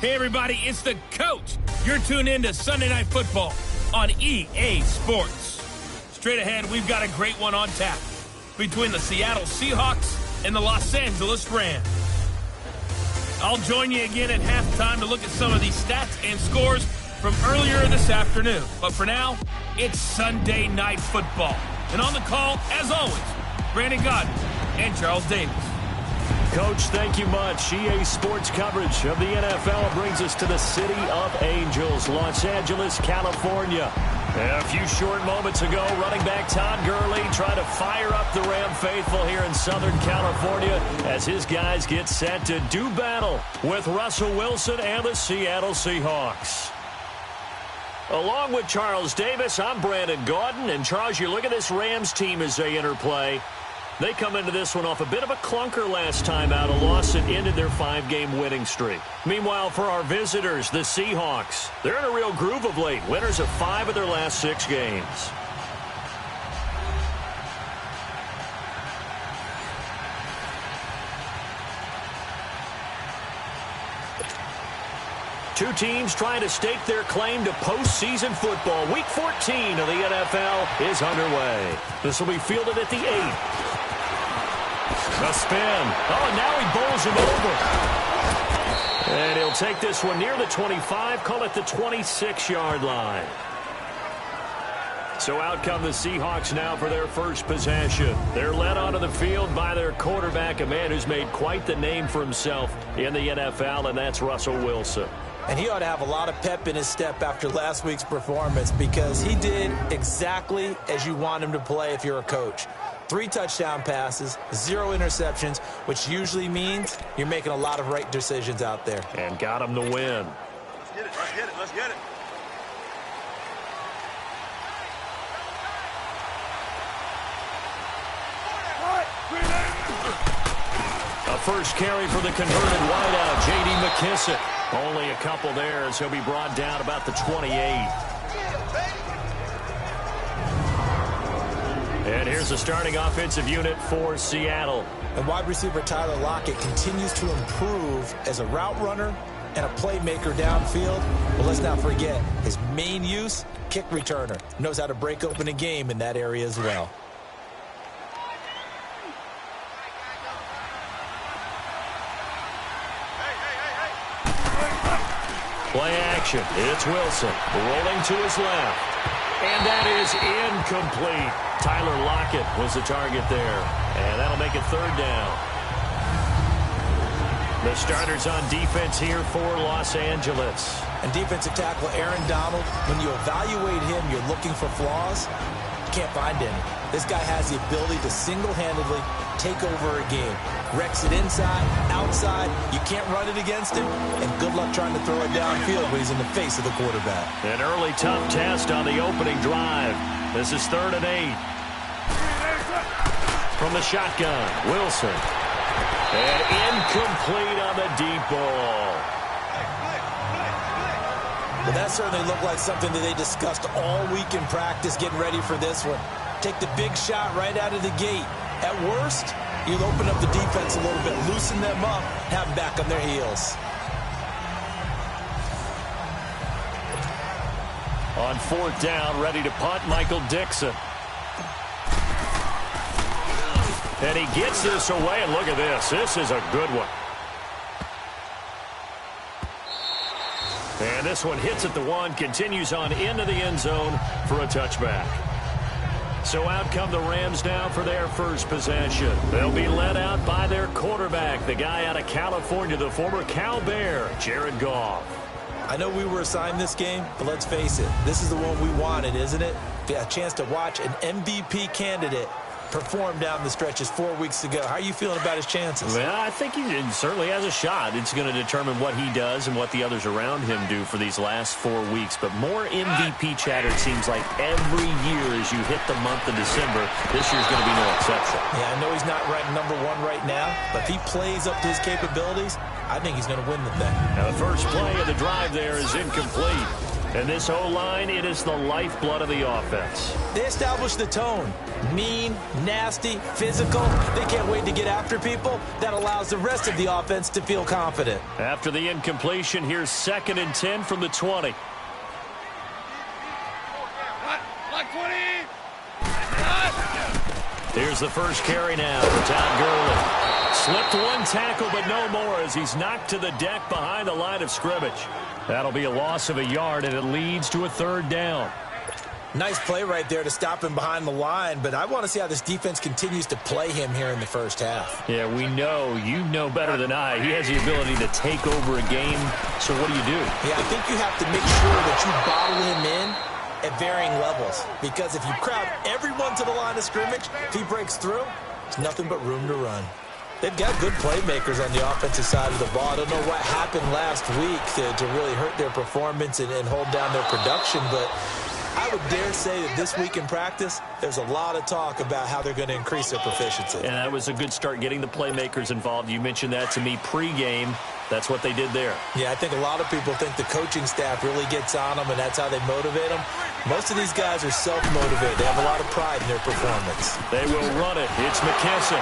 Hey, everybody, it's the coach. You're tuned in to Sunday Night Football on EA Sports. Straight ahead, we've got a great one on tap between the Seattle Seahawks and the Los Angeles Rams. I'll join you again at halftime to look at some of these stats and scores from earlier this afternoon. But for now, it's Sunday Night Football. And on the call, as always, Brandon Godden and Charles Davis. Coach, thank you much. EA Sports coverage of the NFL brings us to the City of Angels, Los Angeles, California. A few short moments ago, running back Todd Gurley tried to fire up the Ram faithful here in Southern California as his guys get set to do battle with Russell Wilson and the Seattle Seahawks. Along with Charles Davis, I'm Brandon Gaudin. And Charles, you look at this Rams team as they interplay. They come into this one off a bit of a clunker last time out, a loss that ended their 5-game winning streak. Meanwhile, for our visitors, the Seahawks, they're in a real groove of late, winners of 5 of their last 6 games. Two teams trying to stake their claim to postseason football. Week 14 of the NFL is underway. This will be fielded at the 8. A spin. Oh, and now he bowls him over. And he'll take this one near the 25, call it the 26-yard line. So out come the Seahawks now for their first possession. They're led onto the field by their quarterback, a man who's made quite the name for himself in the NFL, and that's Russell Wilson. And he ought to have a lot of pep in his step after last week's performance because he did exactly as you want him to play if you're a coach. 3 touchdown passes, 0 interceptions, which usually means you're making a lot of right decisions out there. And got him the win. Let's get it, let's get it, let's get it. A first carry for the converted wideout, J.D. McKissick. Only a couple there as he'll be brought down about the 28. And here's the starting offensive unit for Seattle. And wide receiver Tyler Lockett continues to improve as a route runner and a playmaker downfield. But let's not forget, his main use, kick returner. Knows how to break open a game in that area as well. Play action. It's Wilson rolling to his left. And that is incomplete. Tyler Lockett was the target there. And that'll make it 3rd down. The starters on defense here for Los Angeles. And defensive tackle Aaron Donald, when you evaluate him, you're looking for flaws. You can't find any. This guy has the ability to single-handedly take over a game. Wrecks it inside, outside. You can't run it against him. And good luck trying to throw it downfield when he's in the face of the quarterback. An early tough test on the opening drive. This is 3rd and 8. From the shotgun, Wilson. And incomplete on the deep ball. Well, that certainly looked like something that they discussed all week in practice getting ready for this one. Take the big shot right out of the gate. At worst, you'll open up the defense a little bit, loosen them up, have them back on their heels. On 4th down, ready to punt, Michael Dixon. And he gets this away, and look at this. This is a good one. And this one hits at the 1, continues on into the end zone for a touchback. So out come the Rams now for their first possession. They'll be led out by their quarterback, the guy out of California, the former Cal Bear, Jared Goff. I know we were assigned this game, but let's face it, this is the one we wanted, isn't it? A chance to watch an MVP candidate perform down the stretches 4 weeks ago. How are you feeling about his chances? Well, I think he certainly has a shot. It's going to determine what he does and what the others around him do for these last 4 weeks. But more MVP chatter, it seems like, every year as you hit the month of December. This year's going to be no exception. Yeah, I know he's not ranked #1 right now, but if he plays up to his capabilities, I think he's going to win the thing. Now, the first play of the drive there is incomplete. And this O-line, it is the lifeblood of the offense. They established the tone. Mean, nasty, physical. They can't wait to get after people. That allows the rest of the offense to feel confident. After the incompletion, here's 2nd and 10 from the 20. Here's the first carry now for Todd Gurley. Slipped one tackle, but no more as he's knocked to the deck behind the line of scrimmage. That'll be a loss of a yard, and it leads to a 3rd down. Nice play right there to stop him behind the line, but I want to see how this defense continues to play him here in the first half. Yeah, we know. You know better than I. He has the ability to take over a game, so what do you do? Yeah, I think you have to make sure that you bottle him in at varying levels, because if you crowd everyone to the line of scrimmage, if he breaks through, there's nothing but room to run. They've got good playmakers on the offensive side of the ball. I don't know what happened last week to really hurt their performance and hold down their production, but I would dare say that this week in practice, there's a lot of talk about how they're going to increase their proficiency. And that was a good start, getting the playmakers involved. You mentioned that to me pregame. That's what they did there. Yeah, I think a lot of people think the coaching staff really gets on them, and that's how they motivate them. Most of these guys are self-motivated. They have a lot of pride in their performance. They will run it. It's McKissick.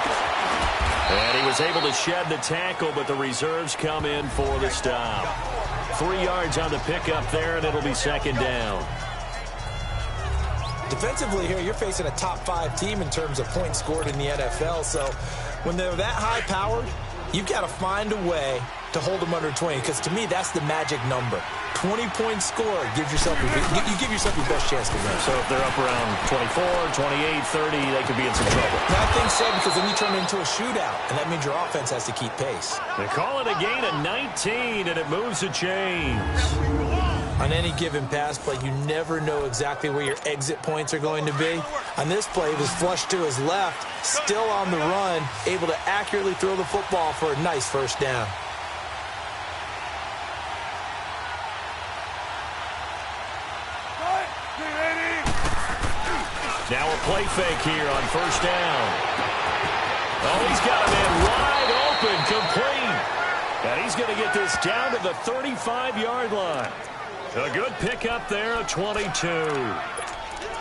And he was able to shed the tackle, but the reserves come in for the stop. 3 yards on the pickup there, and it'll be 2nd down. Defensively here, you're facing a top-5 team in terms of points scored in the NFL, so when they're that high-powered, you've got to find a way to hold them under 20, because to me, that's the magic number. 20-point score gives yourself you give yourself your best chance to win. So if they're up around 24, 28, 30, they could be in some trouble. I think so, because then you turn it into a shootout, and that means your offense has to keep pace. They call it a gain of 19, and it moves the chains. On any given pass play, you never know exactly where your exit points are going to be. On this play, he was flushed to his left, still on the run, able to accurately throw the football for a nice 1st down. Now a play fake here on 1st down. Oh, he's got a man wide open, complete. And he's going to get this down to the 35-yard line. A good pickup there of 22.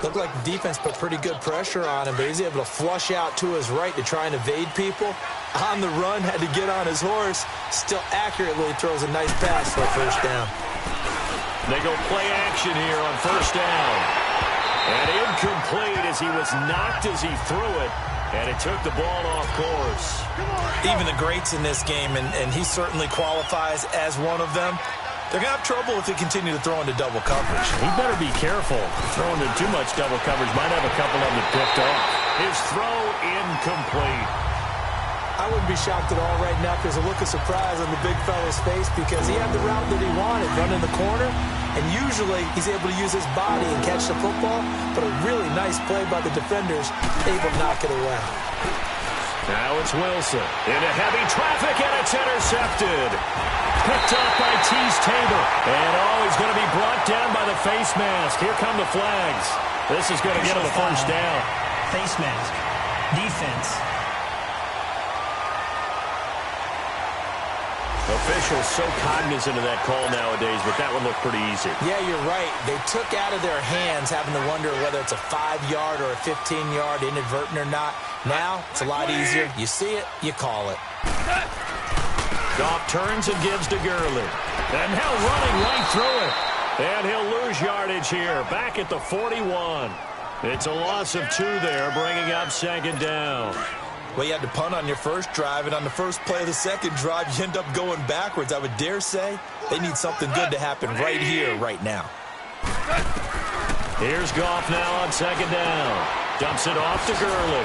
Looked like the defense put pretty good pressure on him, but he's able to flush out to his right to try and evade people. On the run, had to get on his horse. Still accurately throws a nice pass for a 1st down. They go play action here on 1st down. And incomplete as he was knocked as he threw it. And it took the ball off course. Even the greats in this game, and he certainly qualifies as one of them, they're going to have trouble if they continue to throw into double coverage. He better be careful. Throwing into too much double coverage might have a couple of them picked off. His throw incomplete. I wouldn't be shocked at all right now if there's a look of surprise on the big fella's face, because he had the route that he wanted, running the corner, and usually he's able to use his body and catch the football, but a really nice play by the defenders, able to knock it away. Now it's Wilson into heavy traffic, and it's intercepted. Picked up by Tease Tabor. And he's going to be brought down by the face mask. Here come the flags. This is going to get him a 1st down. Face mask. Defense. Officials so cognizant of that call nowadays, but that one looked pretty easy. Yeah, you're right. They took out of their hands having to wonder whether it's a 5-yard or a 15-yard, inadvertent or not. Now, it's a lot easier. You see it, you call it. Goff turns and gives to Gurley. And now running right through it. And he'll lose yardage here, back at the 41. It's a loss of 2 there, bringing up 2nd down. Well, you had to punt on your first drive, and on the first play of the second drive, you end up going backwards. I would dare say they need something good to happen right here, right now. Here's Goff now on 2nd down. Dumps it off to Gurley.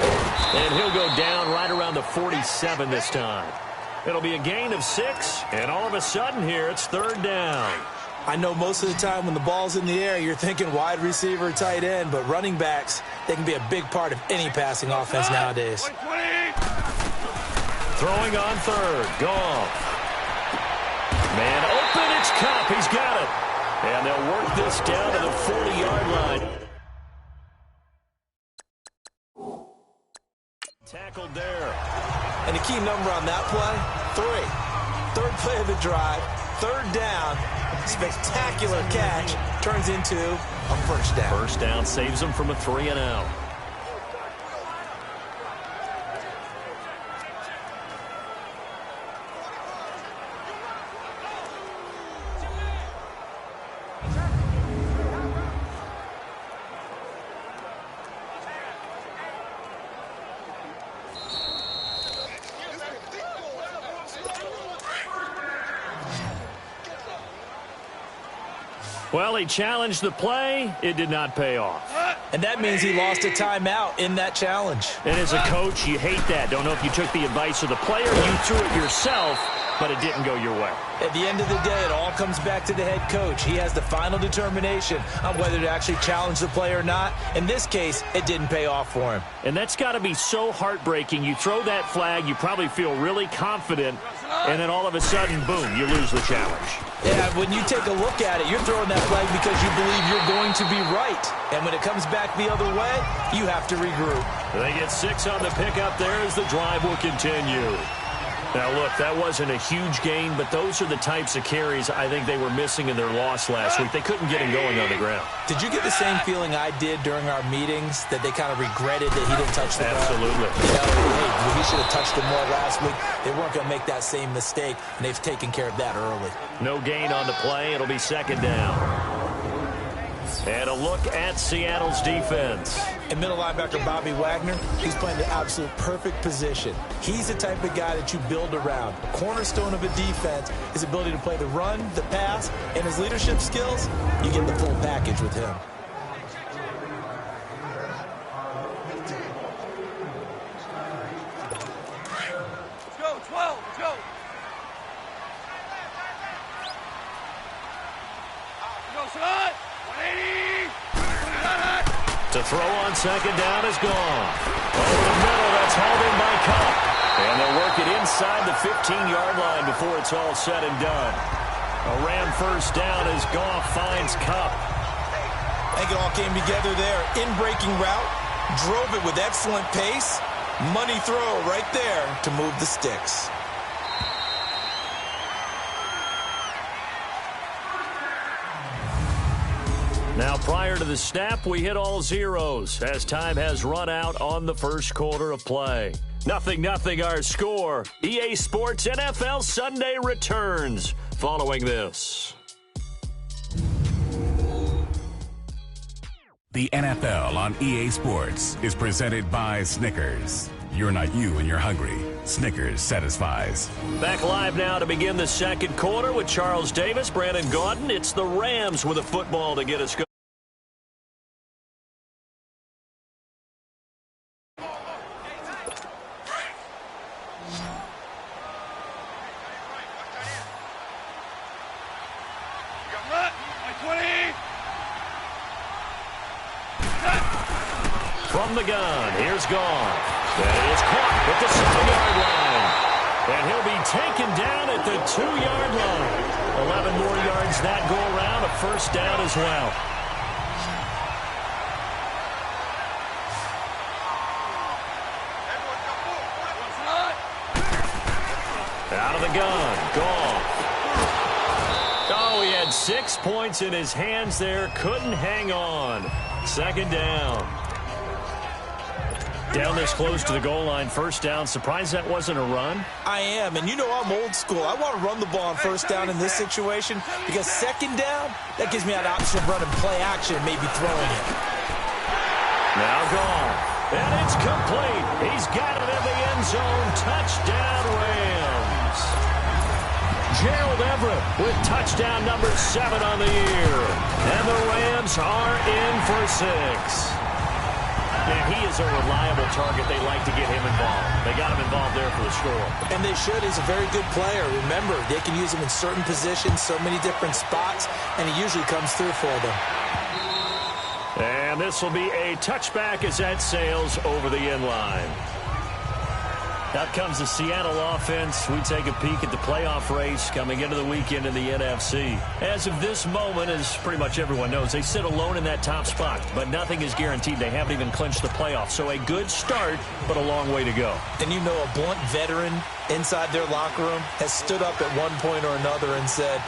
And he'll go down right around the 47 this time. It'll be a gain of 6, and all of a sudden here, it's 3rd down. I know most of the time when the ball's in the air, you're thinking wide receiver, tight end, but running backs, they can be a big part of any passing offense nowadays. Throwing on 3rd, Goff. Man open, it's Cup, he's got it. And they'll work this down to the 40-yard line. Tackled there. And the key number on that play, 3. 3rd play of the drive. 3rd down. Spectacular catch turns into a first down. First down saves them from a 3-and-out. Well, he challenged the play. It did not pay off. And that means he lost a timeout in that challenge. And as a coach, you hate that. Don't know if you took the advice of the player, you threw it yourself, but it didn't go your way. At the end of the day, it all comes back to the head coach. He has the final determination on whether to actually challenge the play or not. In this case, it didn't pay off for him. And that's got to be so heartbreaking. You throw that flag, you probably feel really confident, and then all of a sudden, boom, you lose the challenge. Yeah, when you take a look at it, you're throwing that flag because you believe you're going to be right. And when it comes back the other way, you have to regroup. They get 6 on the pickup there as the drive will continue. Now, look, that wasn't a huge gain, but those are the types of carries I think they were missing in their loss last week. They couldn't get him going on the ground. Did you get the same feeling I did during our meetings, that they kind of regretted that he didn't touch the ball? Absolutely. You know, hey, he should have touched it more last week. They weren't going to make that same mistake, and they've taken care of that early. No gain on the play. It'll be 2nd down. And a look at Seattle's defense. And middle linebacker Bobby Wagner, he's playing the absolute perfect position. He's the type of guy that you build around. The cornerstone of a defense, his ability to play the run, the pass, and his leadership skills. You get the full package with him. Let's go, 12, let's go. Let's go, son. 180. To throw on 2nd down is gone. Over the middle, that's hauled in by Cup. And they'll work it inside the 15-yard line before it's all said and done. A Ram first down as Goff finds Cup. I think it all came together there. In-breaking route, drove it with excellent pace. Money throw right there to move the sticks. Now, prior to the snap, we hit all zeros as time has run out on the first quarter of play. 0-0 our score. EA Sports NFL Sunday returns following this. The NFL on EA Sports is presented by Snickers. You're not you when you're hungry. Snickers satisfies. Back live now to begin the second quarter with Charles Davis, Brandon Gaudin. It's the Rams with a football to get us going. From the gun, here's Goff. That is caught at the 7-yard line. And he'll be taken down at the 2-yard line. 11 more yards that go around, a first down as well. Out of the gun, Goff. Oh, he had 6 points in his hands there, couldn't hang on. 2nd down. Down this close to the goal line, first down. Surprised that wasn't a run? I am, and you know I'm old school. I want to run the ball on first down in this situation because 2nd down, that gives me that option of running play action and maybe throwing it. Now gone. And it's complete. He's got it in the end zone. Touchdown, Rams. Gerald Everett with touchdown number 7 on the year. And the Rams are in for 6. And he is a reliable target. They like to get him involved. They got him involved there for the score. And they should. He's a very good player. Remember, they can use him in certain positions, so many different spots, and he usually comes through for them. And this will be a touchback as that sails over the end line. Out comes the Seattle offense. We take a peek at the playoff race coming into the weekend in the NFC. As of this moment, as pretty much everyone knows, they sit alone in that top spot, but nothing is guaranteed. They haven't even clinched the playoffs. So a good start, but a long way to go. And you know, a blunt veteran inside their locker room has stood up at one point or another and said,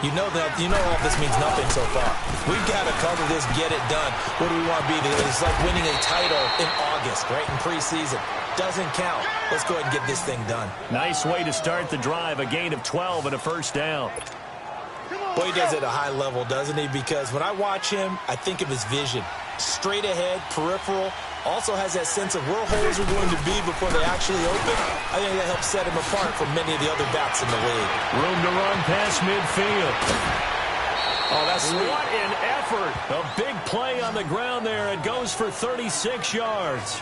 you know all this means nothing so far. We've got to cover this, get it done. What do we want to be? It's like winning a title in August, right, in preseason. Doesn't count. Let's go ahead and get this thing done. Nice way to start the drive. A gain of 12 and a first down. Boy, he does it at a high level, doesn't he? Because when I watch him, I think of his vision. Straight ahead, peripheral. Also has that sense of where holes are going to be before they actually open. I think that helps set him apart from many of the other backs in the league. Room to run past midfield. Oh, that's sweet. What an effort. A big play on the ground there. It goes for 36 yards.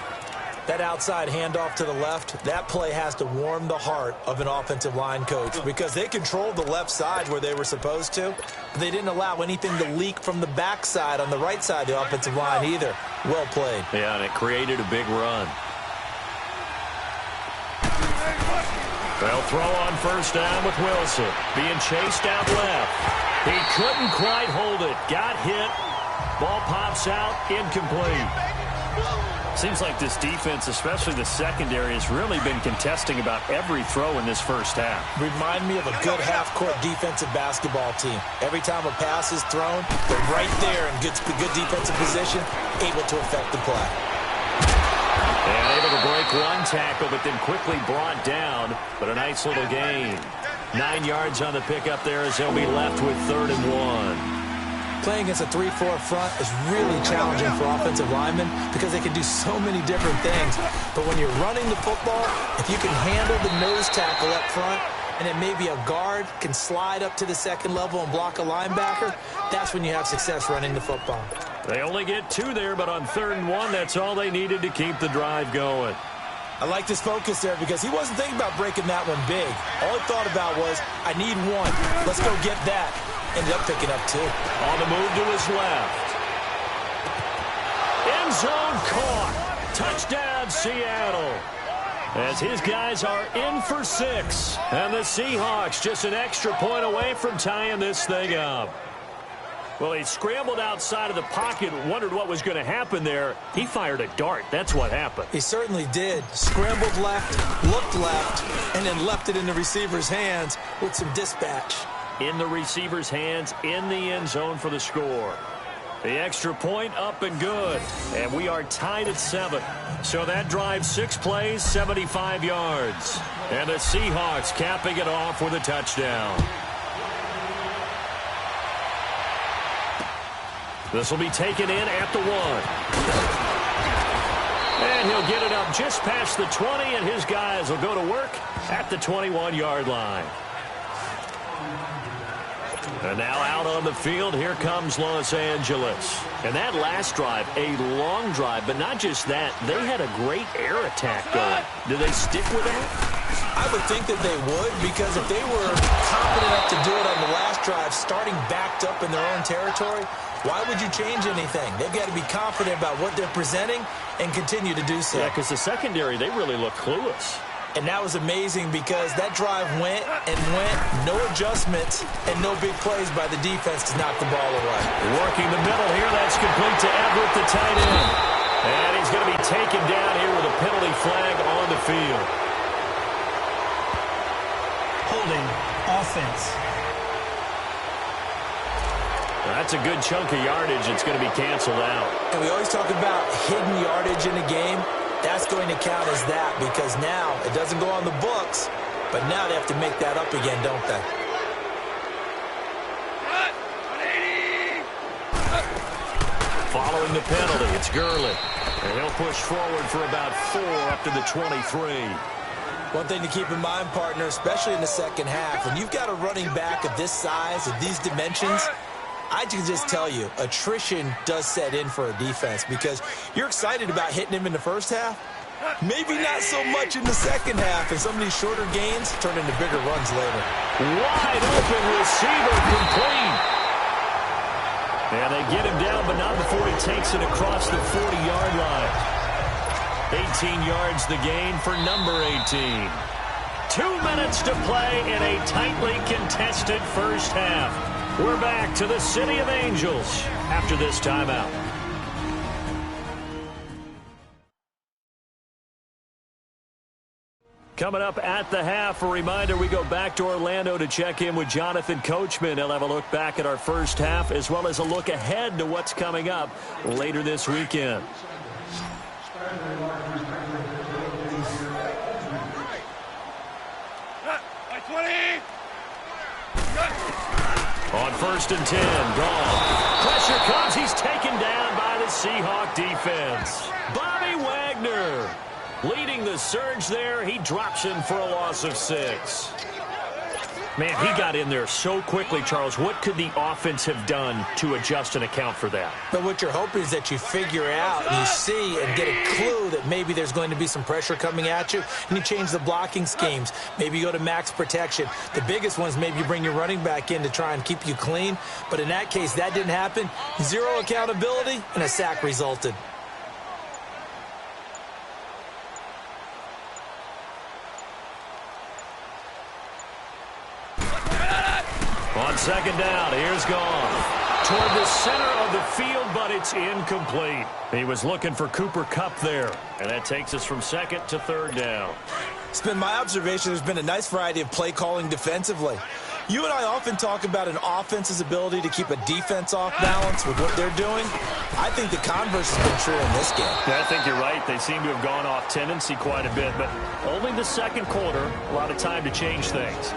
That outside handoff to the left, that play has to warm the heart of an offensive line coach because they controlled the left side where they were supposed to. But they didn't allow anything to leak from the backside on the right side of the offensive line either. Well played. Yeah, and it created a big run. They'll throw on first down with Wilson. Being chased out left. He couldn't quite hold it. Got hit. Ball pops out. Incomplete. Seems like this defense, especially the secondary, has really been contesting about every throw in this first half. Remind me of a good half-court defensive basketball team. Every time a pass is thrown, they're right there in good defensive position, able to affect the play. And able to break one tackle, but then quickly brought down. But a nice little gain. 9 yards on the pickup there as they'll be left with 3rd and 1. Playing against a 3-4 front is really challenging for offensive linemen because they can do so many different things. But when you're running the football, if you can handle the nose tackle up front, and then maybe a guard can slide up to the second level and block a linebacker, that's when you have success running the football. They only get 2 there, but on 3rd and 1, that's all they needed to keep the drive going. I like this focus there because he wasn't thinking about breaking that one big. All he thought about was, I need one. Let's go get that. Ended up picking up 2. On the move to his left. End zone caught. Touchdown, Seattle. As his guys are in for 6. And the Seahawks just an extra point away from tying this thing up. Well, he scrambled outside of the pocket, wondered what was going to happen there. He fired a dart. That's what happened. He certainly did. Scrambled left, looked left, and then left it in the receiver's hands with some dispatch. In the receiver's hands, in the end zone for the score. The extra point up and good. And we are tied at 7. So that drive 6 plays, 75 yards. And the Seahawks capping it off with a touchdown. This will be taken in at the 1. And he'll get it up just past the 20, and his guys will go to work at the 21-yard line. And now out on the field, here comes Los Angeles. And that last drive, a long drive, but not just that. They had a great air attack going. Do they stick with that? I would think that they would, because if they were confident enough to do it on the last drive, starting backed up in their own territory, why would you change anything? They've got to be confident about what they're presenting and continue to do so. Yeah, because the secondary, they really look clueless. And that was amazing because that drive went and went, no adjustments and no big plays by the defense to knock the ball away. Working the middle here, that's complete to Everett, the tight end. And he's going to be taken down here with a penalty flag on the field. Holding offense. That's a good chunk of yardage. It's going to be canceled out. And we always talk about hidden yardage in a game. That's going to count as that because now it doesn't go on the books, but now they have to make that up again, don't they? Following the penalty, it's Gurley. And he'll push forward for about 4 up to the 23. One thing to keep in mind, partner, especially in the second half, when you've got a running back of this size, of these dimensions, I can just tell you, attrition does set in for a defense because you're excited about hitting him in the first half. Maybe not so much in the second half, and some of these shorter gains turn into bigger runs later. Wide open receiver complete. And they get him down, but not before he takes it across the 40-yard line. 18 yards the gain for number 18. 2 minutes to play in a tightly contested first half. We're back to the City of Angels after this timeout. Coming up at the half, a reminder, we go back to Orlando to check in with Jonathan Coachman. He'll have a look back at our first half as well as a look ahead to what's coming up later this weekend. On 1st and 10, gone. Pressure comes. He's taken down by the Seahawk defense. Bobby Wagner leading the surge there. He drops in for a loss of 6. Man, he got in there so quickly, Charles. What could the offense have done to adjust and account for that? But what you're hoping is that you figure out and you see and get a clue that maybe there's going to be some pressure coming at you, and you change the blocking schemes. Maybe you go to max protection. The biggest one is maybe you bring your running back in to try and keep you clean. But in that case, that didn't happen. 0 accountability, and a sack resulted. On 2nd down, here's gone. Toward the center of the field, but it's incomplete. He was looking for Cooper Kupp there. And that takes us from 2nd to 3rd down. It's been my observation there's been a nice variety of play calling defensively. You and I often talk about an offense's ability to keep a defense off balance with what they're doing. I think the converse has been true in this game. Yeah, I think you're right. They seem to have gone off tendency quite a bit, but only the 2nd quarter, a lot of time to change things.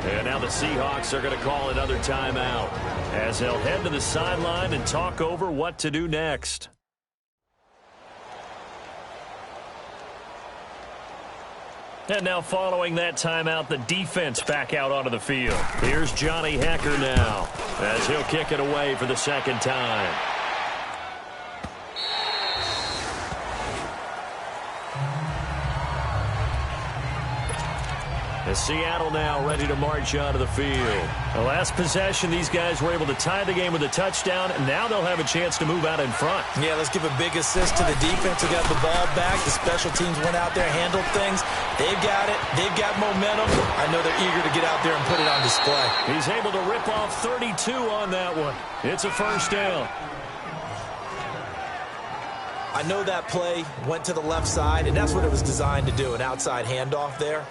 And now the Seahawks are going to call another timeout as they'll head to the sideline and talk over what to do next. And now following that timeout, the defense back out onto the field. Here's Johnny Hecker now as he'll kick it away for the 2nd time. As Seattle now ready to march onto the field. The last possession, these guys were able to tie the game with a touchdown, and now they'll have a chance to move out in front. Yeah, let's give a big assist to the defense who got the ball back. The special teams went out there, handled things. They've got it. They've got momentum. I know they're eager to get out there and put it on display. He's able to rip off 32 on that one. It's a 1st down. I know that play went to the left side, and that's what it was designed to do, an outside handoff there.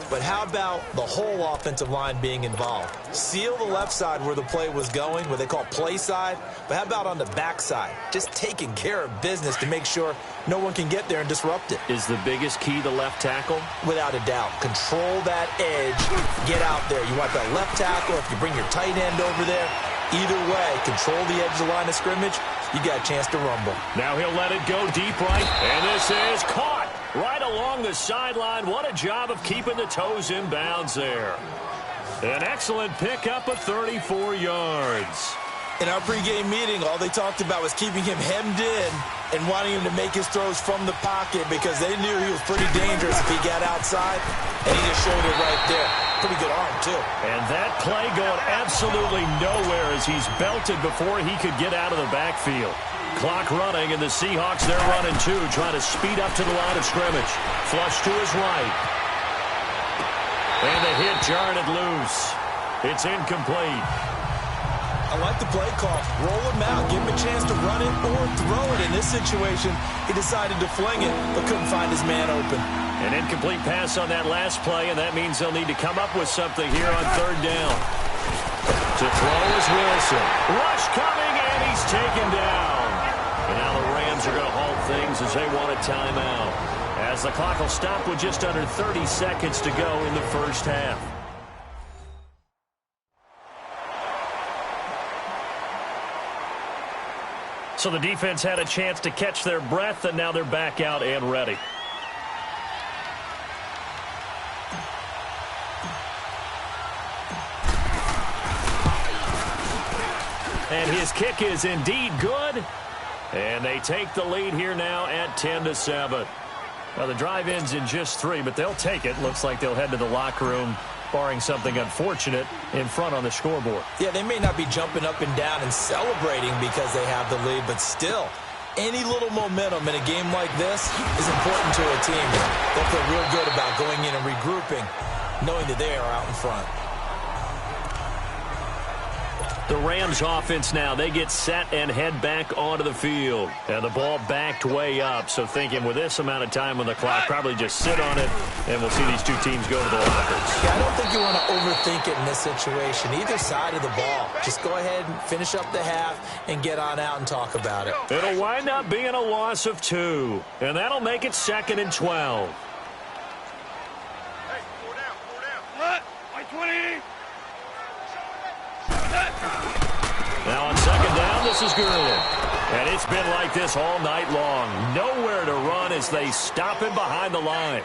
But how about the whole offensive line being involved? Seal the left side where the play was going, what they call play side. But how about on the back side? Just taking care of business to make sure no one can get there and disrupt it. Is the biggest key the left tackle? Without a doubt. Control that edge. Get out there. You want that left tackle. If you bring your tight end over there, either way, control the edge of the line of scrimmage. You got a chance to rumble. Now he'll let it go deep right. And this is caught. Right along the sideline. What a job of keeping the toes in bounds there. An excellent pickup of 34 yards. In our pregame meeting, all they talked about was keeping him hemmed in and wanting him to make his throws from the pocket because they knew he was pretty dangerous if he got outside, and he just showed it right there. Pretty good arm, too. And that play going absolutely nowhere as he's belted before he could get out of the backfield. Clock running, and the Seahawks, they're running too, trying to speed up to the line of scrimmage. Flush to his right. And the hit jarred it loose. It's incomplete. I like the play call. Roll him out. Give him a chance to run it or throw it. In this situation, he decided to fling it, but couldn't find his man open. An incomplete pass on that last play, and that means they'll need to come up with something here on 3rd down. To throw is Wilson. Rush coming, and he's taken down. And now the Rams are going to halt things as they want a timeout. As the clock will stop with just under 30 seconds to go in the first half. So the defense had a chance to catch their breath, and now they're back out and ready. And his kick is indeed good. And they take the lead here now at 10-7. Well, the drive ends in just 3, but they'll take it. Looks like they'll head to the locker room, barring something unfortunate, in front on the scoreboard. Yeah, they may not be jumping up and down and celebrating because they have the lead, but still, Any little momentum in a game like this is important to a team. They'll feel real good about going in and regrouping, knowing that they are out in front. The Rams offense now, they get set and head back onto the field. And the ball backed way up. So thinking with this amount of time on the clock, probably just sit on it, and we'll see these two teams go to the lockers. Yeah, I don't think you want to overthink it in this situation. Either side of the ball. Just go ahead and finish up the half and get on out and talk about it. It'll wind up being a loss of 2. And that'll make it 2nd and 12. Hey, 4 down, 4 down. What? White 20. Now on 2nd down, this is Gurley. And it's been like this all night long. Nowhere to run as they stop him behind the line.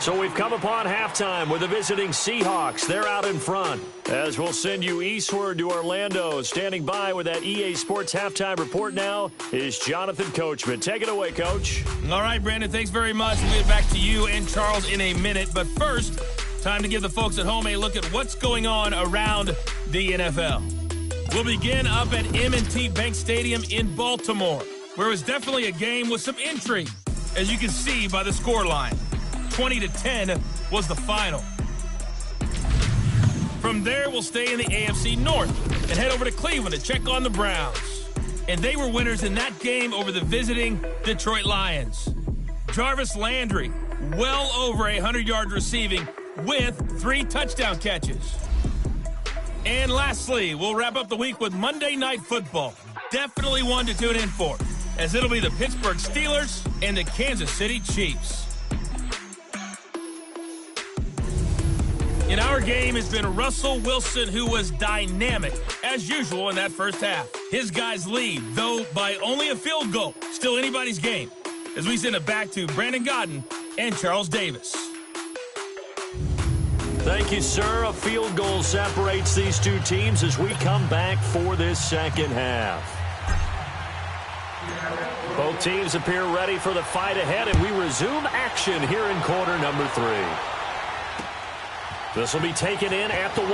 So we've come upon halftime with the visiting Seahawks. They're out in front. As we'll send you eastward to Orlando. Standing by with that EA Sports halftime report now is Jonathan Coachman. Take it away, Coach. All right, Brandon, thanks very much. We'll get back to you and Charles in a minute. But first, time to give the folks at home a look at what's going on around the NFL. We'll begin up at M&T Bank Stadium in Baltimore, where it was definitely a game with some intrigue, as you can see by the scoreline. 20-10 was the final. From there, we'll stay in the AFC North and head over to Cleveland to check on the Browns. And they were winners in that game over the visiting Detroit Lions. Jarvis Landry, well over 100 yards receiving with 3 touchdown catches. And lastly, we'll wrap up the week with Monday Night Football. Definitely one to tune in for, as it'll be the Pittsburgh Steelers and the Kansas City Chiefs. In our game has been Russell Wilson, who was dynamic, as usual, in that first half. His guys lead, though by only a field goal. Still anybody's game, as we send it back to Brandon Godden and Charles Davis. Thank you, sir. A field goal separates these two teams as we come back for this second half. Both teams appear ready for the fight ahead, and we resume action here in quarter number 3. This will be taken in at the 1.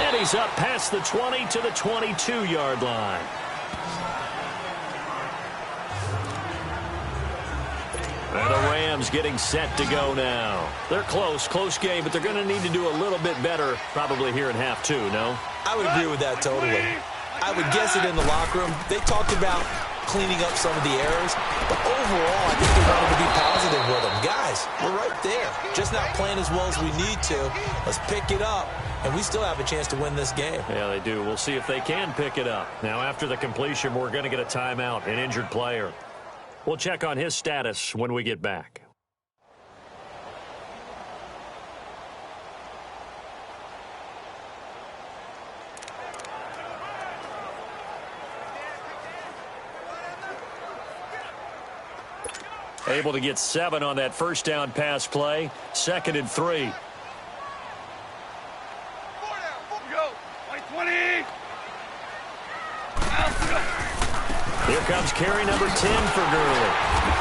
And he's up past the 20 to the 22-yard line. And the Rams getting set to go now. They're close game, but they're going to need to do a little bit better probably here in half 2, no? I would agree with that totally. I would guess it in the locker room. They talked about cleaning up some of the errors, but overall, I think they wanted to be positive with them. Guys, we're right there. Just not playing as well as we need to. Let's pick it up, and we still have a chance to win this game. Yeah, they do. We'll see if they can pick it up. Now, after the completion, we're going to get a timeout, an injured player. We'll check on his status when we get back. Able to get 7 on that first down pass play. 2nd and 3. 4 down, go. White 20. Here comes carry number 10 for Gurley.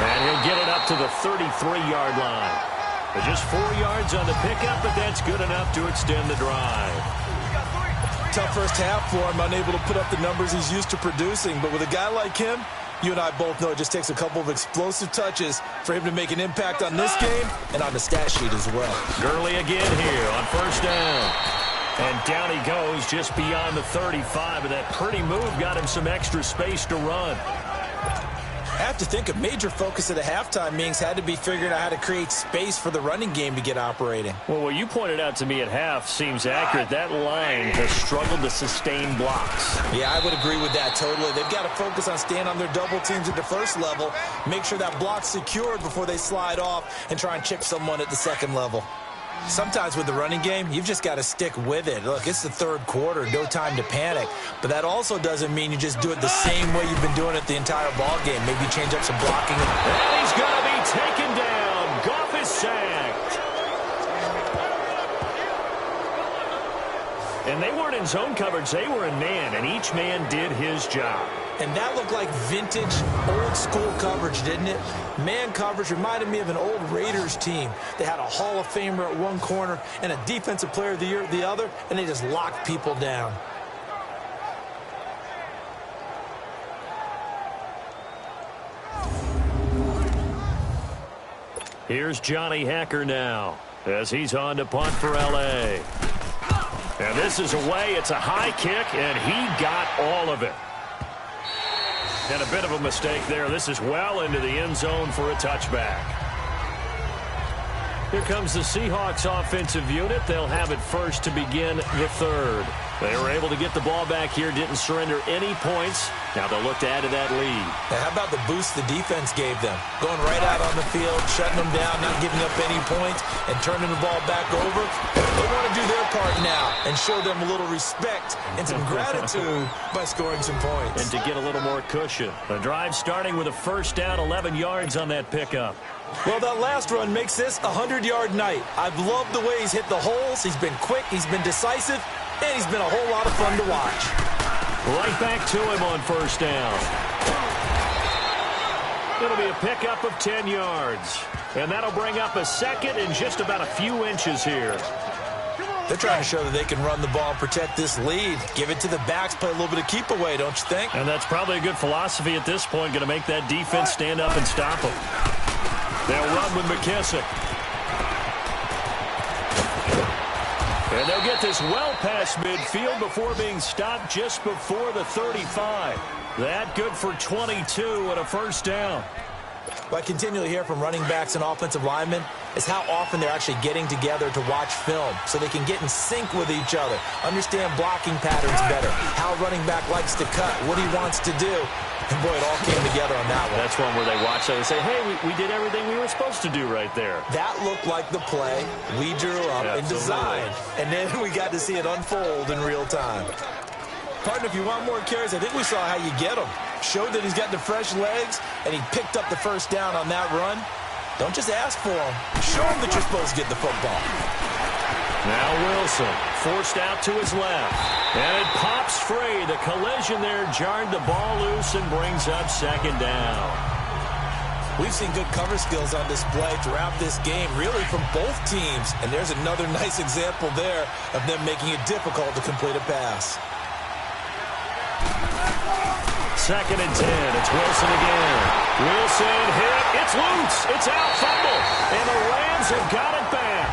And he'll get it up to the 33-yard line. But just 4 yards on the pickup, but that's good enough to extend the drive. Tough first half for him, unable to put up the numbers he's used to producing. But with a guy like him, you and I both know it just takes a couple of explosive touches for him to make an impact on this game and on the stat sheet as well. Gurley again here on first down. And down he goes just beyond the 35, and that pretty move got him some extra space to run. I have to think a major focus of the halftime meetings had to be figuring out how to create space for the running game to get operating. Well, what you pointed out to me at half seems accurate. That line has struggled to sustain blocks. Yeah, I would agree with that totally. They've got to focus on staying on their double teams at the first level, make sure that block's secured before they slide off and try and chip someone at the second level. Sometimes with the running game, you've just got to stick with it. Look, it's the third quarter, no time to panic. But that also doesn't mean you just do it the same way you've been doing it the entire ball game. Maybe change up some blocking. And he's going to be taken down. Goff is sacked. And they weren't in zone coverage. They were in man, and each man did his job. And that looked like vintage, old-school coverage, didn't it? Man coverage reminded me of an old Raiders team. They had a Hall of Famer at one corner and a Defensive Player of the Year at the other, and they just locked people down. Here's Johnny Hacker now as he's on to punt for L.A. And this is away. It's a high kick, and he got all of it. And a bit of a mistake there. This is well into the end zone for a touchback. Here comes the Seahawks offensive unit. They'll have it first to begin the third. They were able to get the ball back here, didn't surrender any points. Now they'll look to add to that lead. Now, how about the boost the defense gave them? Going right out on the field, shutting them down, not giving up any points, and turning the ball back over. They want to do their part now and show them a little respect and some gratitude by scoring some points. And to get a little more cushion. The drive starting with a first down, 11 yards on that pickup. Well, that last run makes this a 100-yard night. I've loved the way he's hit the holes. He's been quick. He's been decisive. And he's been a whole lot of fun to watch. Right back to him on first down. It'll be a pickup of 10 yards. And that'll bring up a second and just about a few inches here. They're trying to show that they can run the ball and protect this lead. Give it to the backs, play a little bit of keep away, don't you think? And that's probably a good philosophy at this point, going to make that defense stand up and stop them. They'll run with McKissick. And they'll get this well past midfield before being stopped just before the 35. That good for 22 and a first down. What I continually hear from running backs and offensive linemen is how often they're actually getting together to watch film so they can get in sync with each other, understand blocking patterns better, how a running back likes to cut, what he wants to do. And, boy, it all came together on that one. That's one where they watch it and say, hey, we did everything we were supposed to do right there. That looked like the play we drew up and designed. And then we got to see it unfold in real time. Partner, if you want more carries, I think we saw how you get them. Showed that he's got the fresh legs, and he picked up the first down on that run. Don't just ask for him. Show him that you're supposed to get the football. Now Wilson forced out to his left. And it pops free. The collision there jarred the ball loose and brings up second down. We've seen good cover skills on display throughout this game, really from both teams. And there's another nice example there of them making it difficult to complete a pass. Second and 10. It's Wilson again. Wilson hit. It's loose. It's out. Fumble. And the Rams have got it back.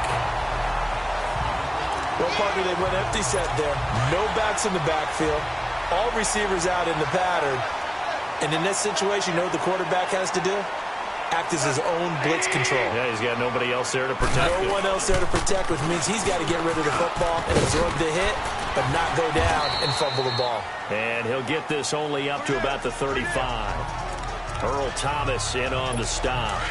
Well, partner, they went empty set there. No backs in the backfield. All receivers out in the pattern. And in this situation, you know what the quarterback has to do? Act as his own blitz control. Yeah, he's got nobody else there to protect him. No one else there to protect, which means he's got to get rid of the football and absorb the hit, but not go down and fumble the ball. And he'll get this only up to about the 35. Earl Thomas in on the stop.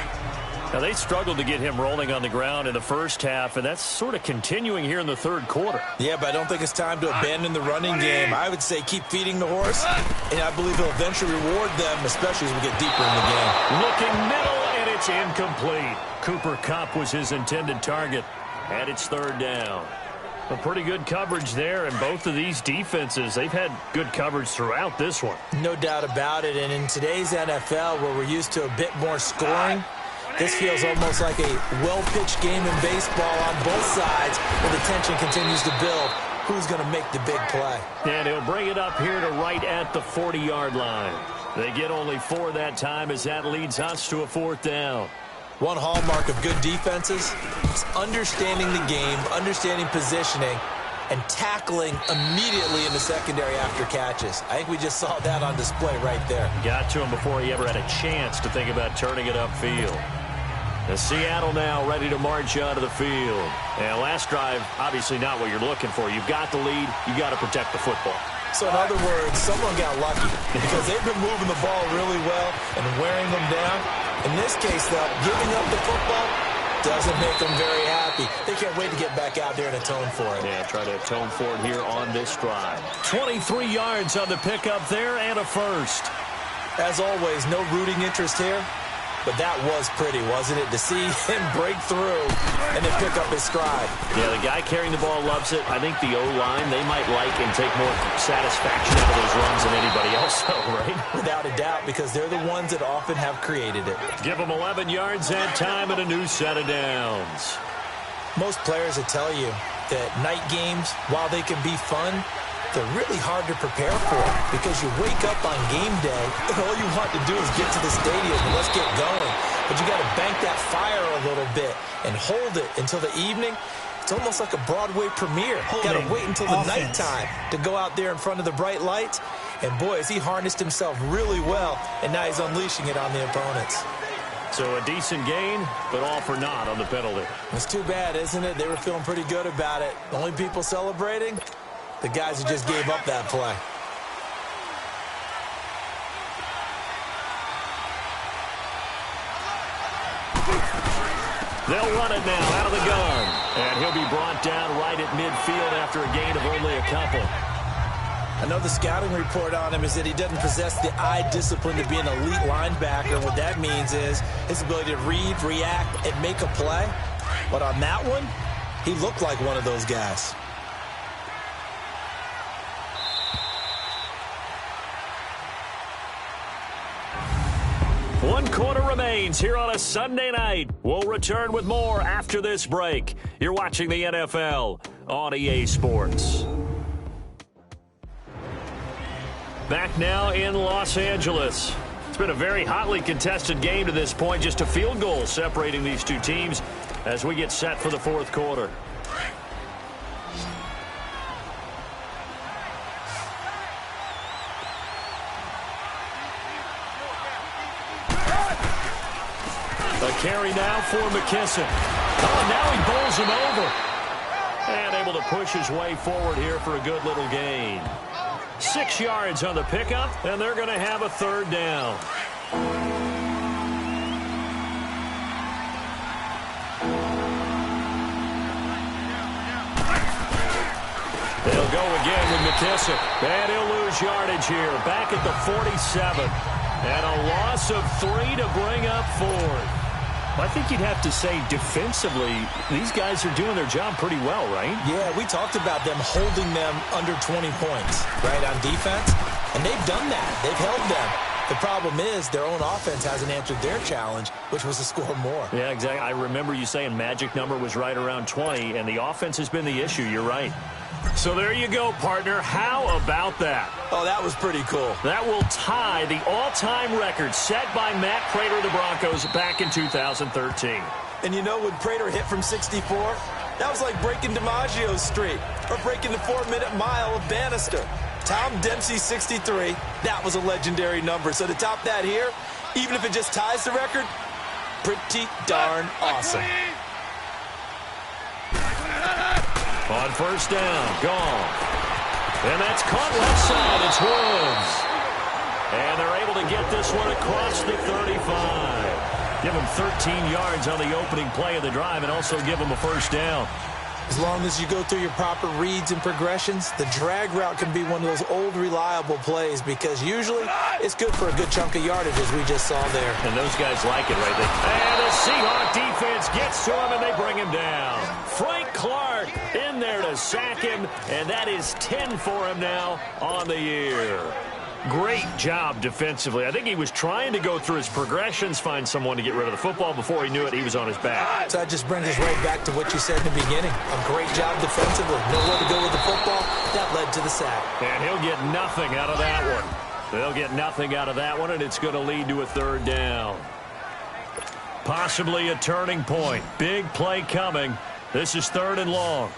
Now, they struggled to get him rolling on the ground in the first half, and that's sort of continuing here in the third quarter. Yeah, but I don't think it's time to abandon the running game. I would say keep feeding the horse, and I believe he'll eventually reward them, especially as we get deeper in the game. Looking middle, and it's incomplete. Cooper Kupp was his intended target, and it's third down. A pretty good coverage there, and both of these defenses, they've had good coverage throughout this one. No doubt about it, and in today's NFL, where we're used to a bit more scoring, this feels almost like a well-pitched game in baseball on both sides where the tension continues to build. Who's going to make the big play? And he'll bring it up here to right at the 40-yard line. They get only 4 that time as that leads us to a fourth down. One hallmark of good defenses is understanding the game, understanding positioning, and tackling immediately in the secondary after catches. I think we just saw that on display right there. Got to him before he ever had a chance to think about turning it upfield. And Seattle now ready to march onto the field. And last drive, obviously not what you're looking for. You've got the lead. You got to protect the football. So in other words, someone got lucky because they've been moving the ball really well and wearing them down. In this case, though, giving up the football doesn't make them very happy. They can't wait to get back out there and atone for it. Yeah, try to atone for it here on this drive. 23 yards on the pickup there and a first. As always, no rooting interest here. But that was pretty, wasn't it? To see him break through and then pick up his stride. Yeah, the guy carrying the ball loves it. I think the O-line, they might like and take more satisfaction out of those runs than anybody else, though, right? Without a doubt, because they're the ones that often have created it. Give them 11 yards that time and a new set of downs. Most players will tell you that night games, while they can be fun, they're really hard to prepare for because you wake up on game day and all you want to do is get to the stadium and let's get going. But you got to bank that fire a little bit and hold it until the evening. It's almost like a Broadway premiere. Got to wait until the nighttime to go out there in front of the bright lights. And boy, has he harnessed himself really well, and now he's unleashing it on the opponents. So a decent gain, but all for naught on the penalty. It's too bad, isn't it? They were feeling pretty good about it. The only people celebrating, the guys who just gave up that play. They'll run it now out of the gun. And he'll be brought down right at midfield after a gain of only a couple. I know the scouting report on him is that he doesn't possess the eye discipline to be an elite linebacker. What that means is his ability to read, react, and make a play. But on that one, he looked like one of those guys. One quarter remains here on a Sunday night. We'll return with more after this break. You're watching the NFL on EA Sports. Back now in Los Angeles. It's been a very hotly contested game to this point. Just a field goal separating these two teams as we get set for the fourth quarter. A carry now for McKissick. Oh, now he bowls him over. And able to push his way forward here for a good little gain. 6 yards on the pickup, and they're going to have a third down. They'll go again with McKissick. And he'll lose yardage here. Back at the 47. And a loss of 3 to bring up fourth. I think you'd have to say defensively, these guys are doing their job pretty well, right? Yeah, we talked about them holding them under 20 points, right, on defense. And they've done that. They've held them. The problem is their own offense hasn't answered their challenge, which was to score more. Yeah, exactly. I remember you saying magic number was right around 20, and the offense has been the issue. You're right. So there you go, partner. How about that? Oh, that was pretty cool. That will tie the all-time record set by Matt Prater of the Broncos back in 2013. And you know, when Prater hit from 64, that was like breaking DiMaggio's streak or breaking the 4-minute mile of Bannister. Tom Dempsey, 63, that was a legendary number. So to top that here, even if it just ties the record, pretty darn awesome. On first down, gone. And that's caught left side. It's Woods. And they're able to get this one across the 35. Give them 13 yards on the opening play of the drive and also give them a first down. As long as you go through your proper reads and progressions, the drag route can be one of those old reliable plays because usually it's good for a good chunk of yardage as we just saw there. And those guys like it right there. And the Seahawks defense gets to him and they bring him down. Frank Clark in there to sack him, and that is 10 for him now on the year. Great job defensively. I think he was trying to go through his progressions, find someone to get rid of the football. Before he knew it, he was on his back. So that just brings us right back to what you said in the beginning. A great job defensively. Nowhere to go with the football. That led to the sack. And he'll get nothing out of that one. They'll get nothing out of that one, and it's going to lead to a third down. Possibly a turning point. Big play coming. This is 3rd and long.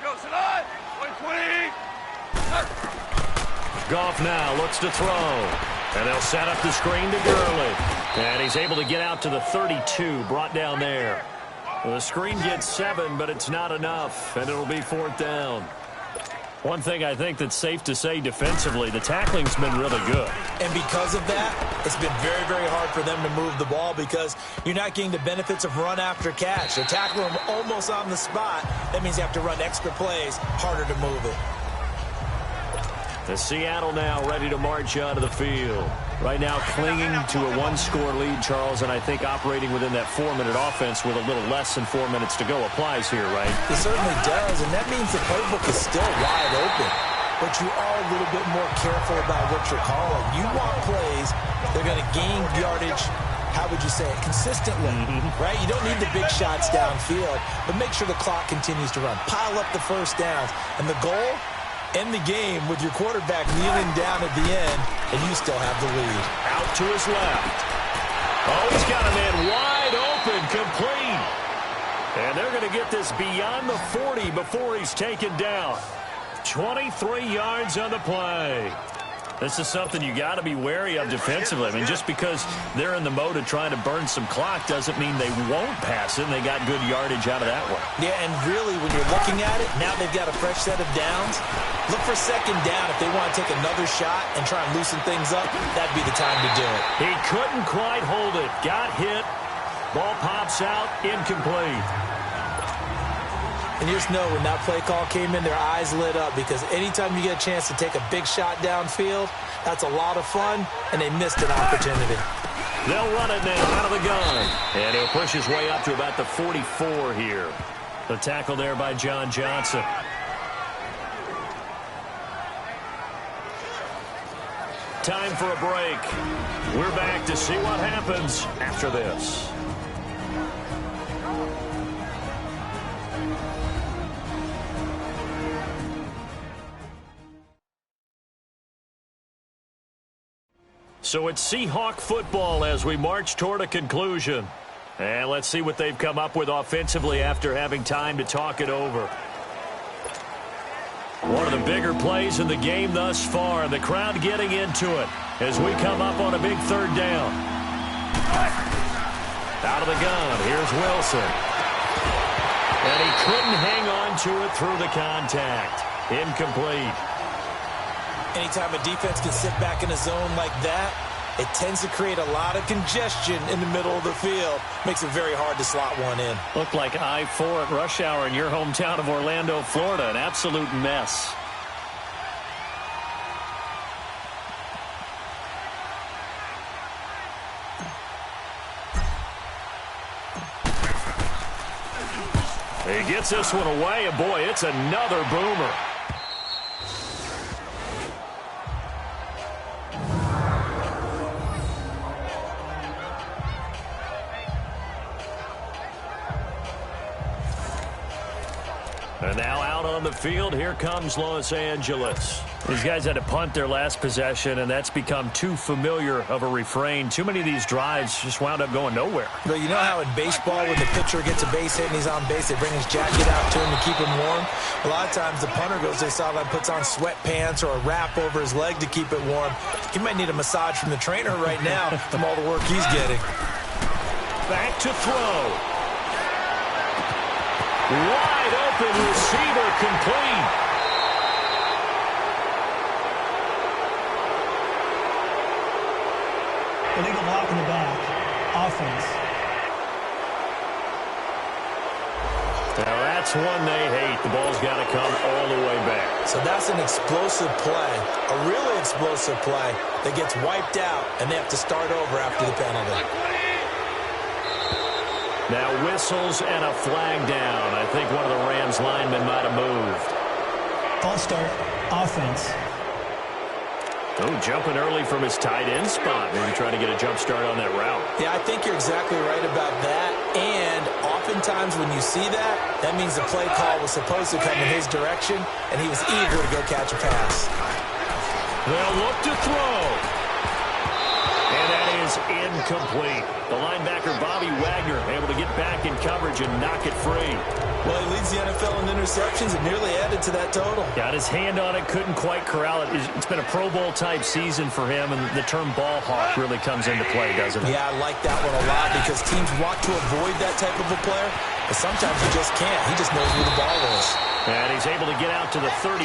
Go, Salai. 20. Goff now looks to throw. And they'll set up the screen to Gurley. And he's able to get out to the 32, brought down there. Well, the screen gets 7, but it's not enough, and it'll be 4th down. One thing I think that's safe to say defensively, the tackling's been really good. And because of that, it's been very, very hard for them to move the ball because you're not getting the benefits of run after catch. They're tackling them almost on the spot. That means you have to run extra plays, harder to move it. The Seattle now ready to march onto the field. Right now clinging to a 1-score lead, Charles, and I think operating within that 4-minute offense with a little less than 4 minutes to go applies here, right? It certainly does, and that means the playbook is still wide open. But you are a little bit more careful about what you're calling. You want plays that are going to gain yardage, how would you say it, consistently, right? You don't need the big shots downfield, but make sure the clock continues to run. Pile up the first downs. And the goal, end the game with your quarterback kneeling down at the end, and you still have the lead. Out to his left. Oh, he's got a man wide open, complete. And they're going to get this beyond the 40 before he's taken down. 23 yards on the play. This is something you got to be wary of defensively. I mean, just because they're in the mode of trying to burn some clock doesn't mean they won't pass it. And they got good yardage out of that one. Yeah, and really, when you're looking at it, now they've got a fresh set of downs. Look for second down if they want to take another shot and try and loosen things up. That'd be the time to do it. He couldn't quite hold it. Got hit. Ball pops out. Incomplete. And you just know when that play call came in, their eyes lit up, because anytime you get a chance to take a big shot downfield, that's a lot of fun, and they missed an opportunity. They'll run it now out of the gun. And he'll push his way up to about the 44 here. The tackle there by John Johnson. Time for a break. We're back to see what happens after this. So it's Seahawk football as we march toward a conclusion. And let's see what they've come up with offensively after having time to talk it over. One of the bigger plays in the game thus far, and the crowd getting into it as we come up on a big third down. Out of the gun, here's Wilson. And he couldn't hang on to it through the contact. Incomplete. Anytime a defense can sit back in a zone like that, it tends to create a lot of congestion in the middle of the field. Makes it very hard to slot one in. Looked like I-4 at rush hour in your hometown of Orlando, Florida. An absolute mess. He gets this one away, and boy, it's another boomer. And now out on the field, here comes Los Angeles. These guys had to punt their last possession, and that's become too familiar of a refrain. Too many of these drives just wound up going nowhere. But you know how in baseball, when the pitcher gets a base hit and he's on base, they bring his jacket out to him to keep him warm? A lot of times the punter goes to the sideline, puts on sweatpants or a wrap over his leg to keep it warm. He might need a massage from the trainer right now from all the work he's getting. Back to throw. Wide open receiver, complete. Illegal block in the back. Offense. Now that's one they hate. The ball's got to come all the way back. So that's an explosive play, a really explosive play that gets wiped out, and they have to start over after the penalty. Now whistles and a flag down. I think one of the Rams linemen might have moved. False start. Offense. Oh, jumping early from his tight end spot. Maybe trying to get a jump start on that route. Yeah, I think you're exactly right about that. And oftentimes when you see that, that means the play call was supposed to come in his direction, and he was eager to go catch a pass. They'll look to throw. And that is incomplete. The linebacker, Bobby Wagner, able to get back in coverage and knock it free. Well, he leads the NFL in interceptions and nearly added to that total. Got his hand on it, couldn't quite corral it. It's been a Pro Bowl-type season for him, and the term ball hawk really comes into play, doesn't it? Yeah, I like that one a lot because teams want to avoid that type of a player, but sometimes you just can't. He just knows where the ball is. And he's able to get out to the 32,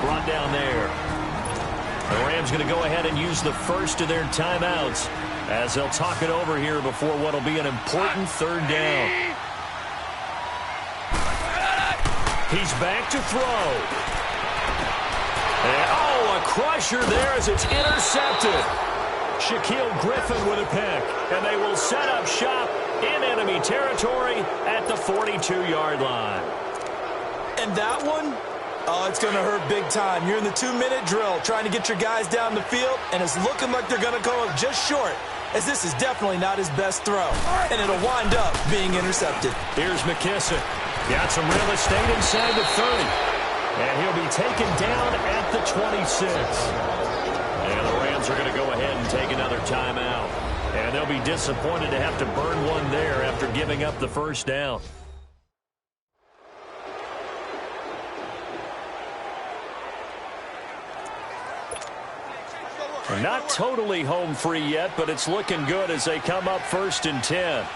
brought down there. The Rams going to go ahead and use the first of their timeouts as they'll talk it over here before what will be an important third down. He's back to throw. And, oh, a crusher there as it's intercepted. Shaquille Griffin with a pick. And they will set up shop in enemy territory at the 42-yard line. And that one? Oh, it's going to hurt big time. You're in the 2-minute drill trying to get your guys down the field, and it's looking like they're going to go up just short. as this is definitely not his best throw, and it'll wind up being intercepted. Here's McKissick. Got some real estate inside the 30. And he'll be taken down at the 26. And the Rams are going to go ahead and take another timeout. And they'll be disappointed to have to burn one there after giving up the first down. Not totally home free yet, but it's looking good as they come up 1st and 10.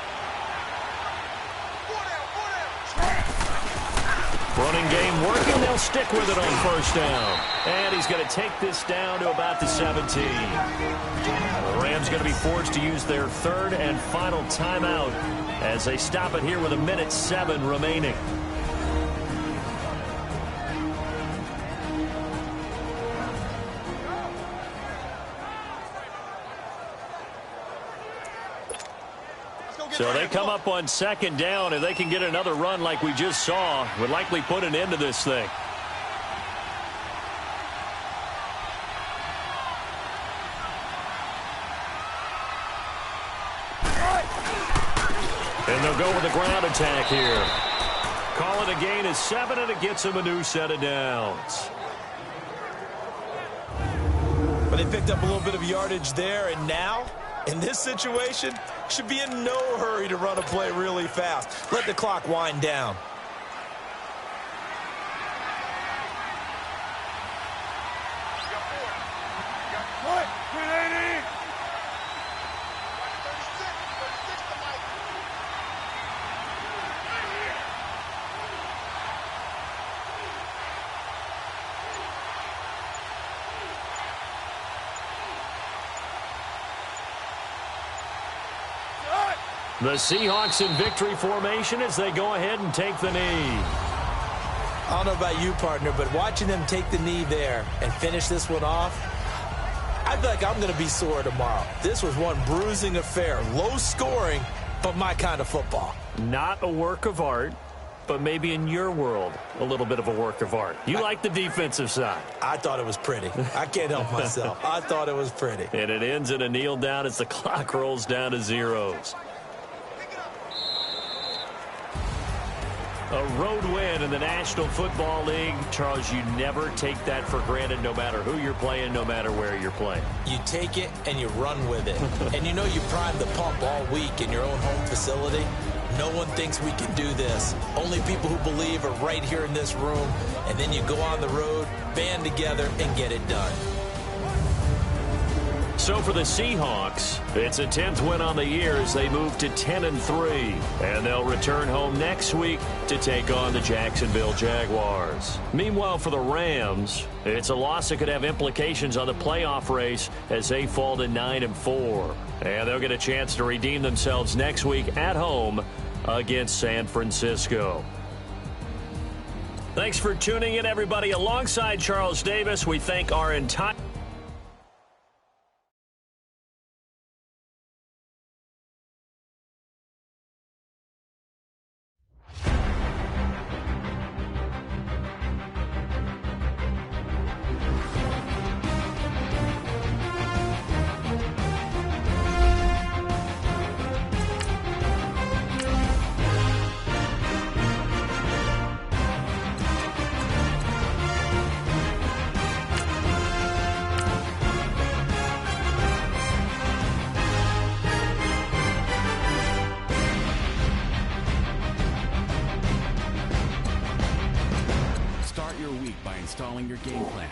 Running game working. They'll stick with it on 1st down. And he's going to take this down to about the 17. The Rams going to be forced to use their 3rd and final timeout as they stop it here with 1:07 remaining. So they come up on 2nd down. If they can get another run like we just saw, would likely put an end to this thing. And they'll go with the ground attack here. Call it a gain of 7, and it gets them a new set of downs. But they picked up a little bit of yardage there, and now, in this situation, should be in no hurry to run a play really fast. Let the clock wind down. The Seahawks in victory formation as they go ahead and take the knee. I don't know about you, partner, but watching them take the knee there and finish this one off, I feel like I'm going to be sore tomorrow. This was one bruising affair. Low scoring, but my kind of football. Not a work of art, but maybe in your world, a little bit of a work of art. You like the defensive side. I thought it was pretty. I can't help myself. I thought it was pretty. And it ends in a kneel down as the clock rolls down to zeros. A road win in the National Football League. Charles, you never take that for granted no matter who you're playing, no matter where you're playing. You take it and you run with it. And you know you primed the pump all week in your own home facility. No one thinks we can do this. Only people who believe are right here in this room. And then you go on the road, band together, and get it done. So for the Seahawks, it's a 10th win on the year as they move to 10-3. And they'll return home next week to take on the Jacksonville Jaguars. Meanwhile, for the Rams, it's a loss that could have implications on the playoff race as they fall to 9-4. And they'll get a chance to redeem themselves next week at home against San Francisco. Thanks for tuning in, everybody. Alongside Charles Davis, we thank our entire Start your week by installing your game plan.